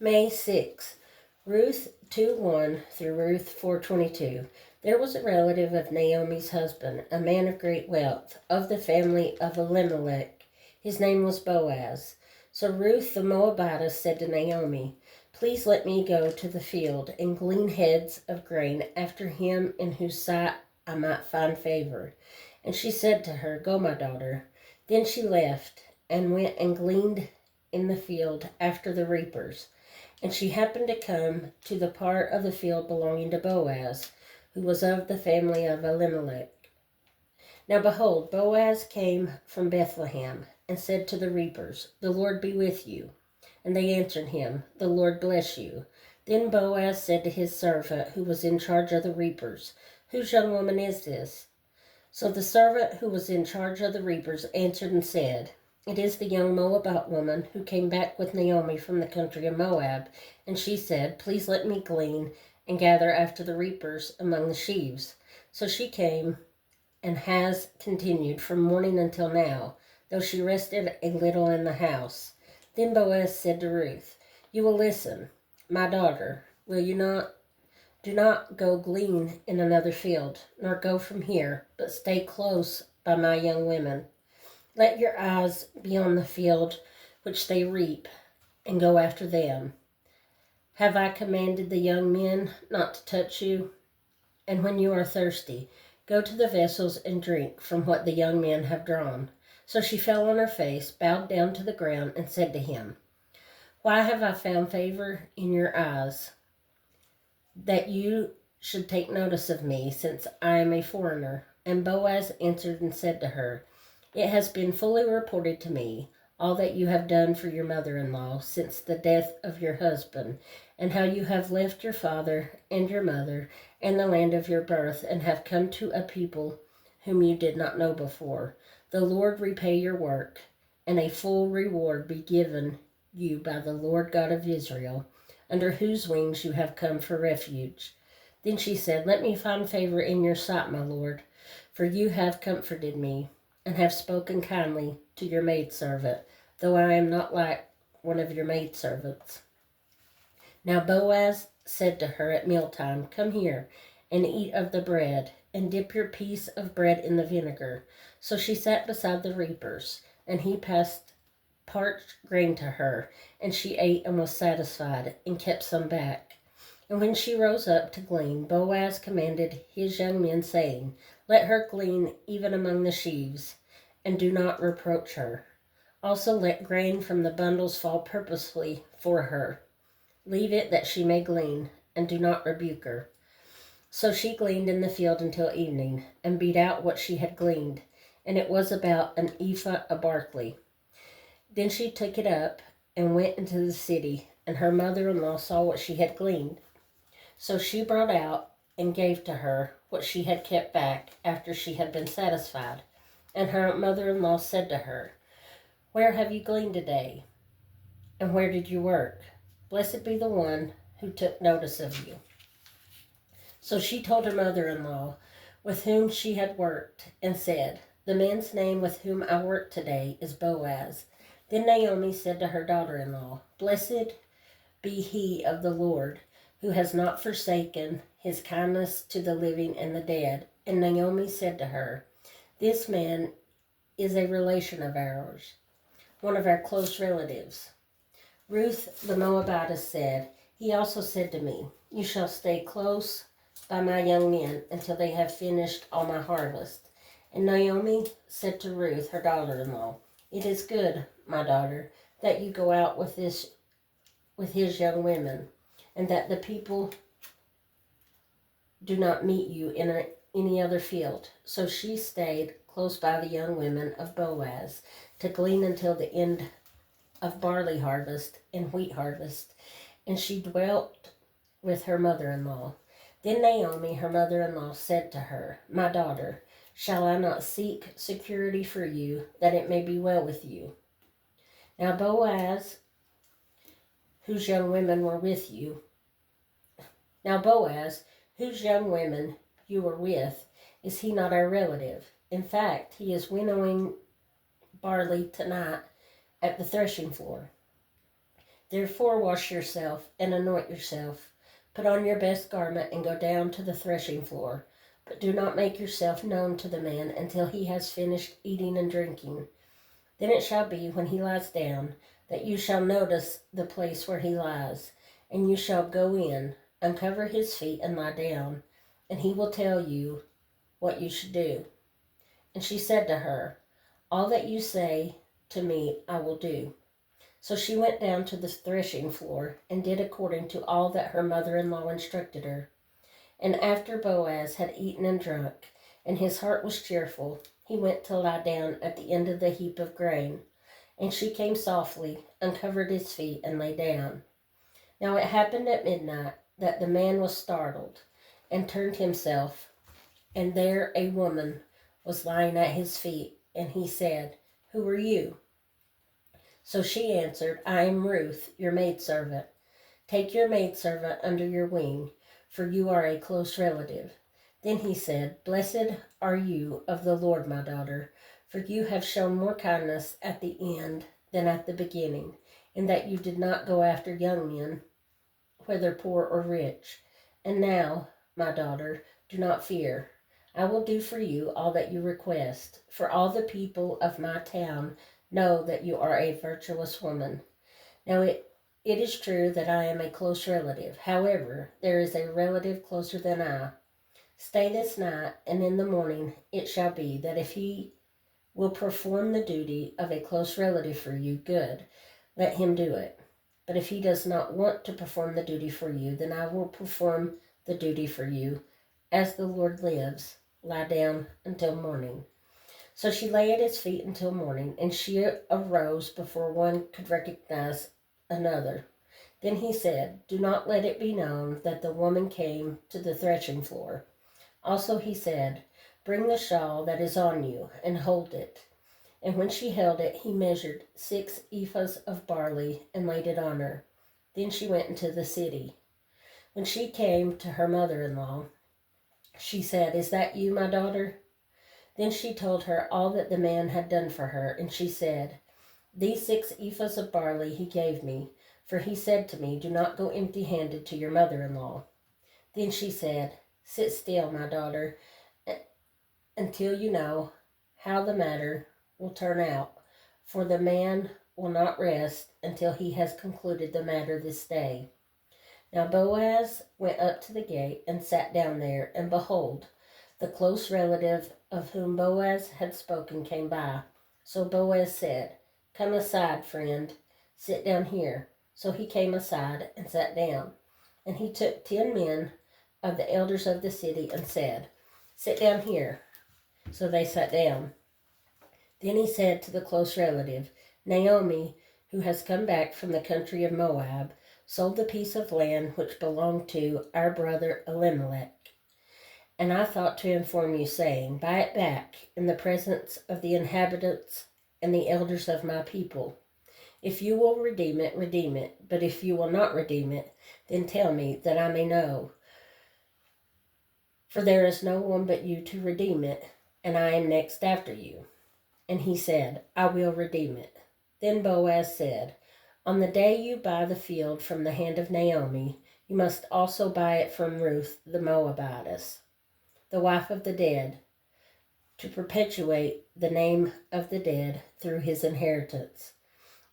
May 6, Ruth 2:1 through Ruth 4:22. There was a relative of Naomi's husband, a man of great wealth, of the family of Elimelech. His name was Boaz. So Ruth the Moabitess said to Naomi, "Please let me go to the field and glean heads of grain after him in whose sight I might find favor." And she said to her, "Go, my daughter." Then she left and went and gleaned in the field after the reapers. And she happened to come to the part of the field belonging to Boaz, who was of the family of Elimelech. Now behold, Boaz came from Bethlehem, and said to the reapers, "The Lord be with you." And they answered him, "The Lord bless you." Then Boaz said to his servant, who was in charge of the reapers, "Whose young woman is this?" So the servant who was in charge of the reapers answered and said, "It is the young Moabite woman who came back with Naomi from the country of Moab, and she said, 'Please let me glean and gather after the reapers among the sheaves.' So she came and has continued from morning until now, though she rested a little in the house." Then Boaz said to Ruth, "You will listen, my daughter, will you not? Do not go glean in another field, nor go from here, but stay close by my young women. Let your eyes be on the field which they reap, and go after them. Have I commanded the young men not to touch you? And when you are thirsty, go to the vessels and drink from what the young men have drawn." So she fell on her face, bowed down to the ground, and said to him, "Why have I found favor in your eyes, that you should take notice of me, since I am a foreigner?" And Boaz answered and said to her, "It has been fully reported to me, all that you have done for your mother-in-law since the death of your husband, and how you have left your father and your mother and the land of your birth, and have come to a people whom you did not know before. The Lord repay your work, and a full reward be given you by the Lord God of Israel, under whose wings you have come for refuge." Then she said, "Let me find favor in your sight, my lord, for you have comforted me, and have spoken kindly to your maidservant, though I am not like one of your maidservants." Now Boaz said to her at mealtime, "Come here and eat of the bread, and dip your piece of bread in the vinegar." So she sat beside the reapers, and he passed parched grain to her, and she ate and was satisfied, and kept some back. And when she rose up to glean, Boaz commanded his young men, saying, "Let her glean even among the sheaves, and do not reproach her. Also let grain from the bundles fall purposely for her. Leave it that she may glean, and do not rebuke her." So she gleaned in the field until evening, and beat out what she had gleaned, and it was about an ephah of barley. Then she took it up and went into the city, and her mother-in-law saw what she had gleaned. So she brought out and gave to her what she had kept back after she had been satisfied. And her mother-in-law said to her, "Where have you gleaned today? And where did you work? Blessed be the one who took notice of you." So she told her mother-in-law with whom she had worked, and said, "The man's name with whom I worked today is Boaz." Then Naomi said to her daughter-in-law, "Blessed be he of the Lord, who has not forsaken his kindness to the living and the dead." And Naomi said to her, "This man is a relation of ours, one of our close relatives." Ruth the Moabitess said, "He also said to me, 'You shall stay close by my young men until they have finished all my harvest.'" And Naomi said to Ruth, her daughter-in-law, "It is good, my daughter, that you go out with his young women, and that the people do not meet you in any other field." So she stayed close by the young women of Boaz to glean until the end of barley harvest and wheat harvest, and she dwelt with her mother-in-law. Then Naomi, her mother-in-law, said to her, "My daughter, shall I not seek security for you, that it may be well with you?" Now Boaz, whose young women were with you, Now Boaz, whose young women you were with, is he not our relative? In fact, he is winnowing barley tonight at the threshing floor. Therefore wash yourself and anoint yourself. Put on your best garment and go down to the threshing floor. But do not make yourself known to the man until he has finished eating and drinking. Then it shall be, when he lies down, that you shall notice the place where he lies, and you shall go in, uncover his feet, and lie down, and he will tell you what you should do. And she said to her, All that you say to me I will do. So she went down to the threshing floor, and did according to all that her mother-in-law instructed her. And after Boaz had eaten and drunk, and his heart was cheerful, he went to lie down at the end of the heap of grain. And she came softly, uncovered his feet, and lay down. Now it happened at midnight that the man was startled, and turned himself, and there a woman was lying at his feet. And he said, Who are you? So she answered, I am Ruth, your maidservant. Take your maidservant under your wing, for you are a close relative. Then he said, Blessed are you of the Lord, my daughter, for you have shown more kindness at the end than at the beginning, in that you did not go after young men, whether poor or rich. And now, my daughter, do not fear. I will do for you all that you request, for all the people of my town know that you are a virtuous woman. Now it is true that I am a close relative. However, there is a relative closer than I. Stay this night, and in the morning it shall be that if he will perform the duty of a close relative for you, good, let him do it. But if he does not want to perform the duty for you, then I will perform the duty for you. As the Lord lives, lie down until morning. So she lay at his feet until morning, and she arose before one could recognize another. Then he said, Do not let it be known that the woman came to the threshing floor. Also he said, Bring the shawl that is on you, and hold it. And when she held it, he measured 6 ephahs of barley, and laid it on her. Then she went into the city. When she came to her mother-in-law, she said, Is that you, my daughter? Then she told her all that the man had done for her, and she said, These 6 ephahs of barley he gave me, for he said to me, Do not go empty-handed to your mother-in-law. Then she said, Sit still, my daughter, until you know how the matter will turn out, for the man will not rest until he has concluded the matter this day. Now Boaz went up to the gate and sat down there, and behold, the close relative of whom Boaz had spoken came by. So Boaz said, Come aside, friend, sit down here. So he came aside and sat down. And he took 10 men of the elders of the city and said, Sit down here. So they sat down. Then he said to the close relative, Naomi, who has come back from the country of Moab, sold the piece of land which belonged to our brother Elimelech. And I thought to inform you, saying, Buy it back in the presence of the inhabitants and the elders of my people. If you will redeem it, redeem it. But if you will not redeem it, then tell me, that I may know. For there is no one but you to redeem it, and I am next after you. And he said, I will redeem it. Then Boaz said, On the day you buy the field from the hand of Naomi, you must also buy it from Ruth the Moabitess, the wife of the dead, to perpetuate the name of the dead through his inheritance.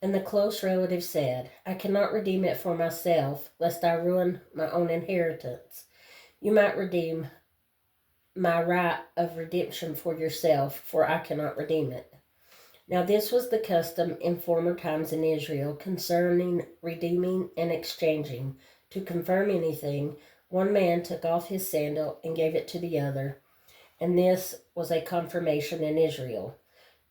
And the close relative said, I cannot redeem it for myself, lest I ruin my own inheritance. You might redeem my right of redemption for yourself, for I cannot redeem it. Now this was the custom in former times in Israel concerning redeeming and exchanging. To confirm anything, one man took off his sandal and gave it to the other, and this was a confirmation in Israel.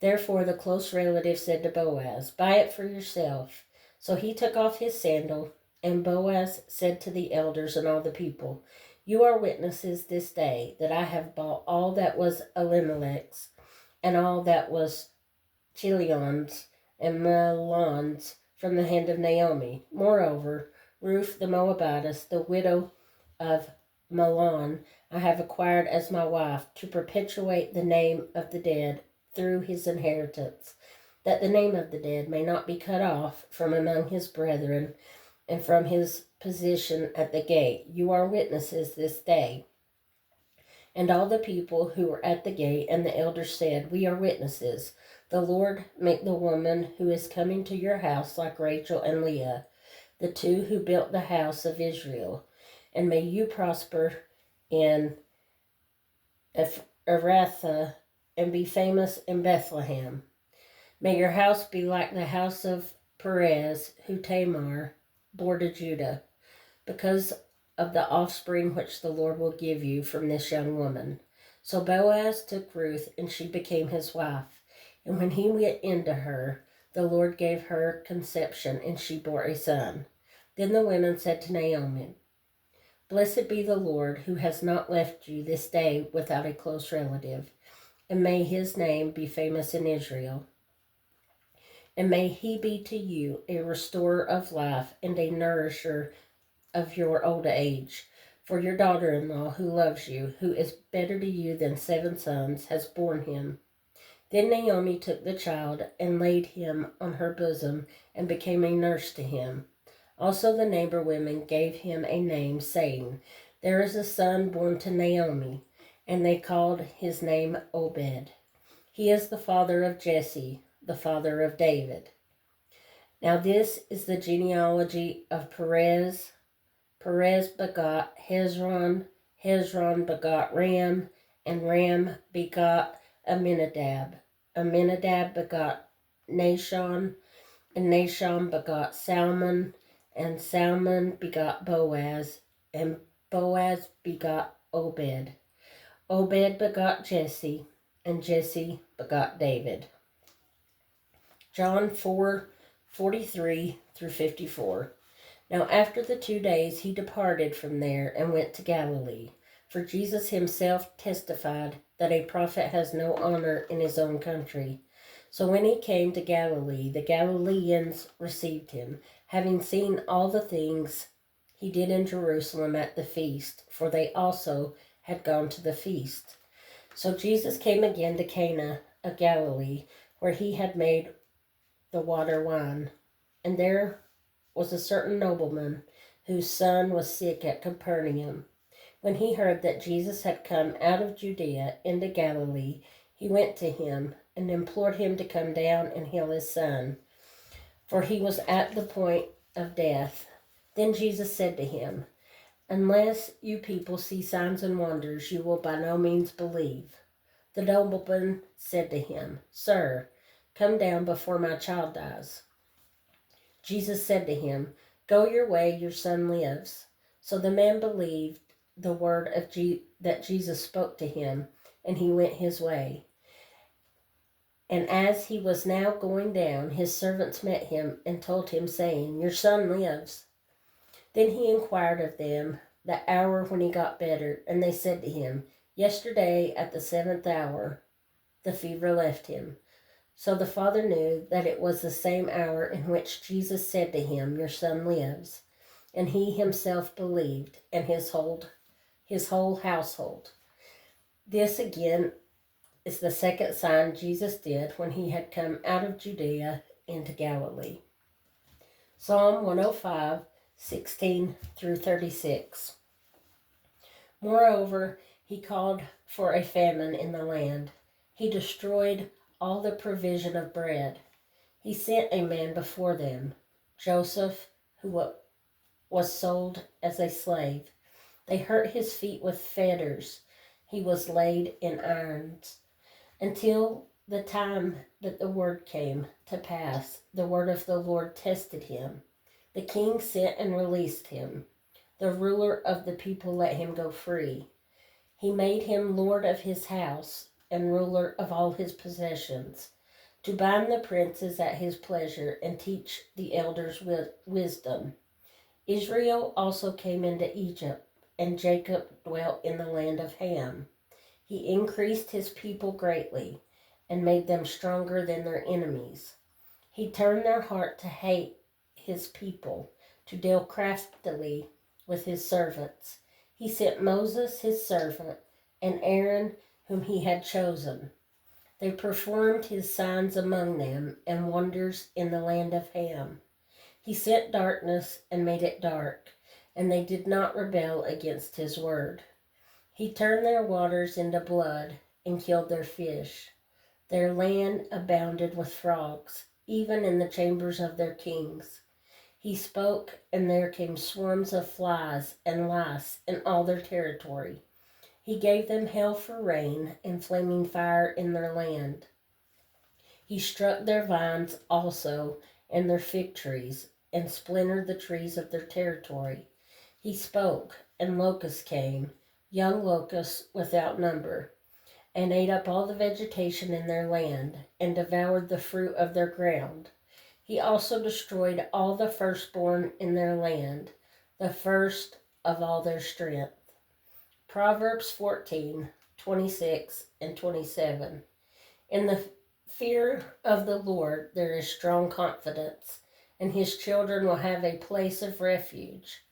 Therefore the close relative said to Boaz, Buy it for yourself. So he took off his sandal, and Boaz said to the elders and all the people, You are witnesses this day that I have bought all that was Elimelech's, and all that was Chilion's and Mahlon's from the hand of Naomi. Moreover, Ruth the Moabitess, the widow of Mahlon, I have acquired as my wife, to perpetuate the name of the dead through his inheritance. that the name of the dead may not be cut off from among his brethren and from his position at the gate. You are witnesses this day. And all the people who were at the gate and the elders said, We are witnesses. The Lord make the woman who is coming to your house like Rachel and Leah, the two who built the house of Israel. And may you prosper in Ephrathah and be famous in Bethlehem. May your house be like the house of Perez, who Tamar bore to Judah, because of the offspring which the Lord will give you from this young woman. So Boaz took Ruth, and she became his wife. And when he went into her, the Lord gave her conception, and she bore a son. Then the women said to Naomi, Blessed be the Lord, who has not left you this day without a close relative, and may his name be famous in Israel. And may he be to you a restorer of life and a nourisher of your old age. For your daughter-in-law, who loves you, who is better to you than 7 sons, has borne him. Then Naomi took the child and laid him on her bosom and became a nurse to him. Also the neighbor women gave him a name, saying, There is a son born to Naomi. And they called his name Obed. He is the father of Jesse, the father of David. Now this is the genealogy of Perez. Perez begot Hezron. Hezron begot Ram, and Ram begot Amminadab. Amminadab begot Nahshon, and Nahshon begot Salmon, and Salmon begot Boaz, and Boaz begot Obed. Obed begot Jesse, and Jesse begot David. John 4:43 through 54. Now after the 2 days he departed from there and went to Galilee. For Jesus himself testified that a prophet has no honor in his own country. So when he came to Galilee, the Galileans received him, having seen all the things he did in Jerusalem at the feast, for they also had gone to the feast. So Jesus came again to Cana of Galilee, where he had made the water wine. And there was a certain nobleman whose son was sick at Capernaum. When he heard that Jesus had come out of Judea into Galilee, he went to him and implored him to come down and heal his son, for he was at the point of death. Then Jesus said to him, Unless you people see signs and wonders, you will by no means believe. The nobleman said to him, Sir, come down before my child dies. Jesus said to him, Go your way, your son lives. So the man believed the word of that Jesus spoke to him, and he went his way. And as he was now going down, his servants met him and told him, saying, Your son lives. Then he inquired of them the hour when he got better, and they said to him, Yesterday at the 7th hour the fever left him. So the father knew that it was the same hour in which Jesus said to him, Your son lives. And he himself believed, and his whole household. This again is the second sign Jesus did when he had come out of Judea into Galilee. Psalm 105:16 through 36. Moreover, he called for a famine in the land. He destroyed all the provision of bread. He sent a man before them, Joseph, who was sold as a slave. They hurt his feet with fetters. He was laid in irons. Until the time that the word came to pass, the word of the Lord tested him. The king sent and released him. The ruler of the people let him go free. He made him lord of his house and ruler of all his possessions, to bind the princes at his pleasure and teach the elders wisdom. Israel also came into Egypt, and Jacob dwelt in the land of Ham. He increased his people greatly and made them stronger than their enemies. He turned their heart to hate his people, to deal craftily with his servants. He sent Moses his servant and Aaron whom he had chosen. They performed his signs among them and wonders in the land of Ham. He sent darkness and made it dark, and they did not rebel against his word. He turned their waters into blood and killed their fish. Their land abounded with frogs, even in the chambers of their kings. He spoke, and there came swarms of flies and lice in all their territory. He gave them hail for rain and flaming fire in their land. He struck their vines also and their fig trees, and splintered the trees of their territory. He spoke, and locusts came, young locusts without number, and ate up all the vegetation in their land, and devoured the fruit of their ground. He also destroyed all the firstborn in their land, the first of all their strength. Proverbs 14:26 and 27. In the fear of the Lord there is strong confidence, and his children will have a place of refuge.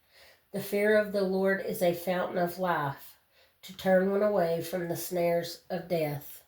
The fear of the Lord is a fountain of life, to turn one away from the snares of death.